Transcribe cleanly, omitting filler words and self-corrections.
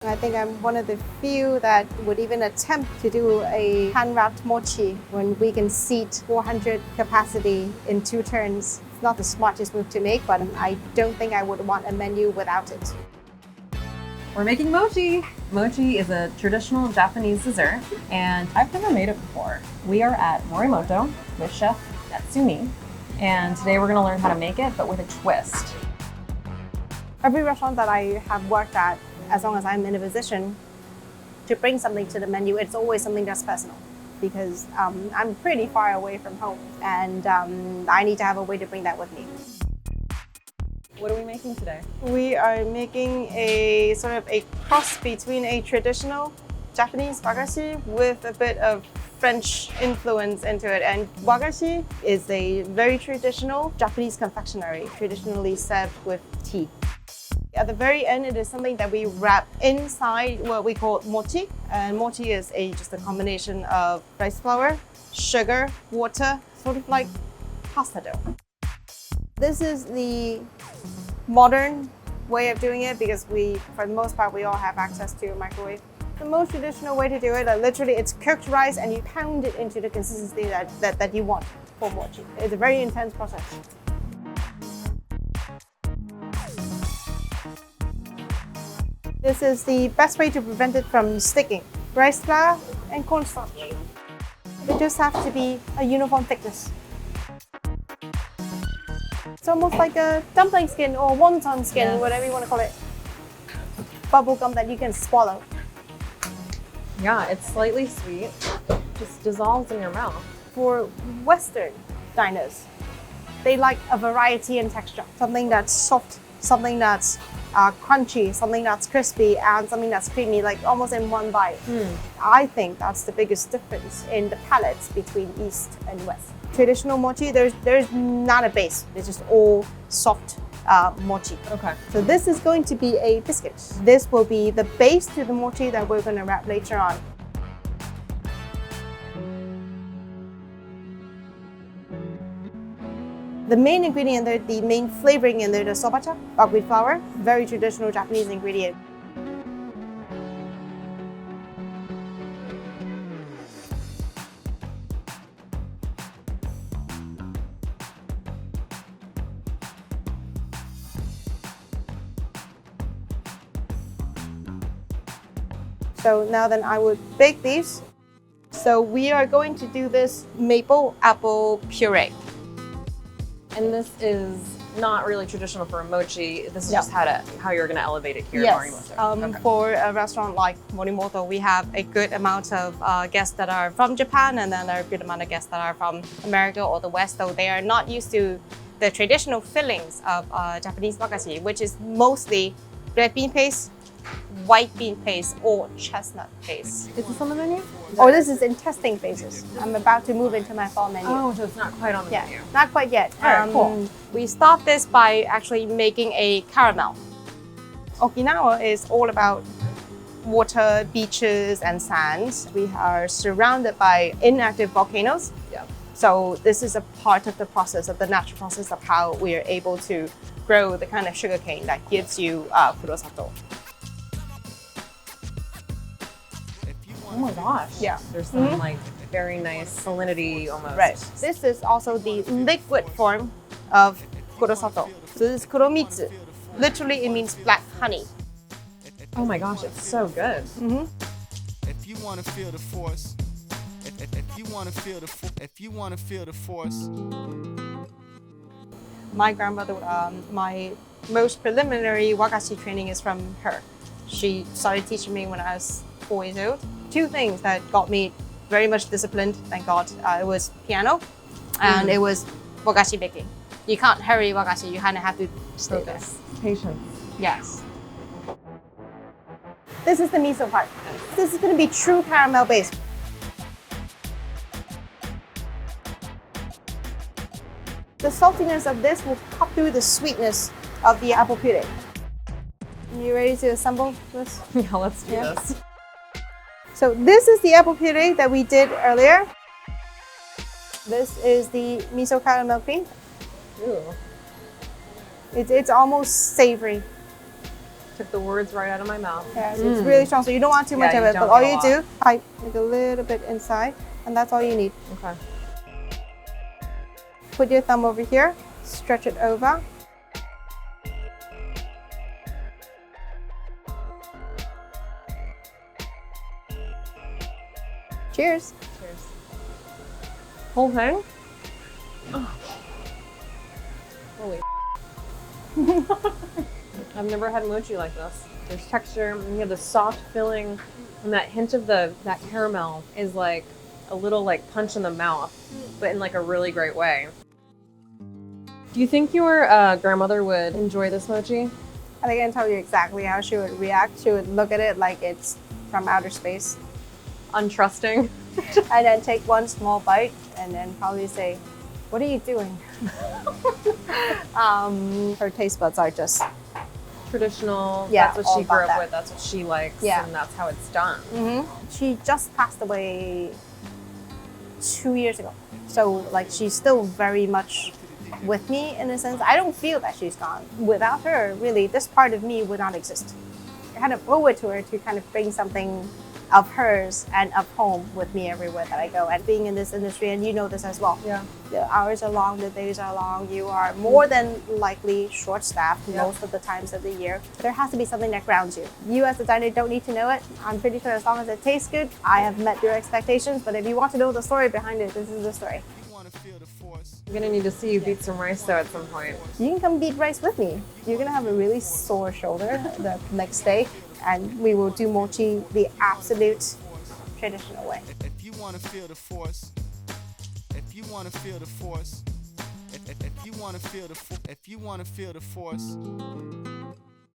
I think I'm one of the few that would even attempt to do a hand-wrapped mochi when we can seat 400 capacity in 2 turns. It's not the smartest move to make, but I don't think I would want a menu without it. We're making mochi. Mochi is a traditional Japanese dessert, and I've never made it before. We are at Morimoto with Chef Natsume, and today we're going to learn how to make it, but with a twist. Every restaurant that I have worked at, as long as I'm in a position to bring something to the menu, it's always something that's personal because I'm pretty far away from home and I need to have a way to bring that with me. What are we making today? We are making a sort of a cross between a traditional Japanese wagashi with a bit of French influence into it. And wagashi is a very traditional Japanese confectionery, traditionally served with tea. At the very end, it is something that we wrap inside what we call mochi. And mochi is just a combination of rice flour, sugar, water, sort of like pasta dough. This is the modern way of doing it because for the most part, we all have access to a microwave. The most traditional way to do it, literally it's cooked rice and you pound it into the consistency that you want for mochi. It's a very intense process. This is the best way to prevent it from sticking. Rice flour and cornstarch. They just have to be a uniform thickness. It's almost like a dumpling skin or wonton skin, yes, whatever you want to call it. Bubble gum that you can swallow. Yeah, it's slightly sweet. Just dissolves in your mouth. For Western diners, they like a variety in texture. Something that's soft, something that's crunchy, something that's crispy, and something that's creamy, like almost in one bite. I think that's the biggest difference in the palates between East and West. Traditional mochi, there's not a base. It's just all soft mochi. Okay. So this is going to be a biscuit. This will be the base to the mochi that we're going to wrap later on. The main ingredient there, the main flavoring in there, the sobacha, buckwheat flour, very traditional Japanese ingredient. So now then I would bake these. So we are going to do this maple apple puree. And this is not really traditional for a mochi. This is just how you're going to elevate it here yes. at Morimoto. Okay. For a restaurant like Morimoto, we have a good amount of guests that are from Japan, and then there are a good amount of guests that are from America or the West. So they are not used to the traditional fillings of Japanese wagashi, which is mostly red bean paste, white bean paste, or chestnut paste. Is this on the menu? Oh, this is in testing phases. I'm about to move into my fall menu. Oh, so it's not quite on the menu. Not quite yet. All right, cool. We start this by actually making a caramel. Okinawa is all about water, beaches, and sands. We are surrounded by inactive volcanoes. Yeah. So this is a part of the process, of the natural process of how we are able to grow the kind of sugarcane that gives you kurosato. Oh my gosh. Yeah. There's some like very nice salinity almost. Right. This is also the liquid form of kurosato. So this is kuromitsu. Literally, it means black honey. Oh my gosh, it's so good. If you want to feel the force, if you want to feel the force. My grandmother, my most preliminary wagashi training is from her. She started teaching me when I was 4 years old. 2 things that got me very much disciplined, thank God. It was piano and it was wagashi baking. You can't hurry wagashi, you kind of have to stay there. Patience. Yes. This is the miso part. This is going to be true caramel base. The saltiness of this will cut through the sweetness of the apple puree. You ready to assemble this? Yeah, let's do this. So this is the apple puree that we did earlier. This is the miso caramel cream. Ooh. It's almost savory. Took the words right out of my mouth. Yeah, so it's really strong, so you don't want too much Yeah, of you it. But don't all need a you lot. do, pipe like a little bit inside, and that's all you need. Okay. Put your thumb over here, stretch it over. Cheers. Cheers. Whole thing? Oh. Holy. I've never had mochi like this. There's texture, and you have the soft filling, and that hint of that caramel is like a little like punch in the mouth, but in like a really great way. Do you think your grandmother would enjoy this mochi? I think I can tell you exactly how she would react. She would look at it like it's from outer space, Untrusting? and then take one small bite, and then probably say, "What are you doing?" Her taste buds are just Traditional, Yeah, that's all what she grew about up that. with, that's what she likes, Yeah. and that's how it's done. She just passed away 2 years ago. So like she's still very much with me in a sense. I don't feel that she's gone. Without her, really, this part of me would not exist. I kind of owe it to her to kind of bring something of hers and of home with me everywhere that I go. And being in this industry, and you know this as well. Yeah. The hours are long, the days are long. You are more than likely short-staffed most of the times of the year. There has to be something that grounds you. You as a diner don't need to know it. I'm pretty sure as long as it tastes good, I have met your expectations. But if you want to know the story behind it, this is the story. You wanna feel the force. I'm gonna need to see you beat some rice though at some point. You can come beat rice with me. You're gonna have a really sore shoulder the next day, and we will do mochi the absolute traditional way. If you wanna feel the force, if you wanna feel the force, if you wanna feel the force,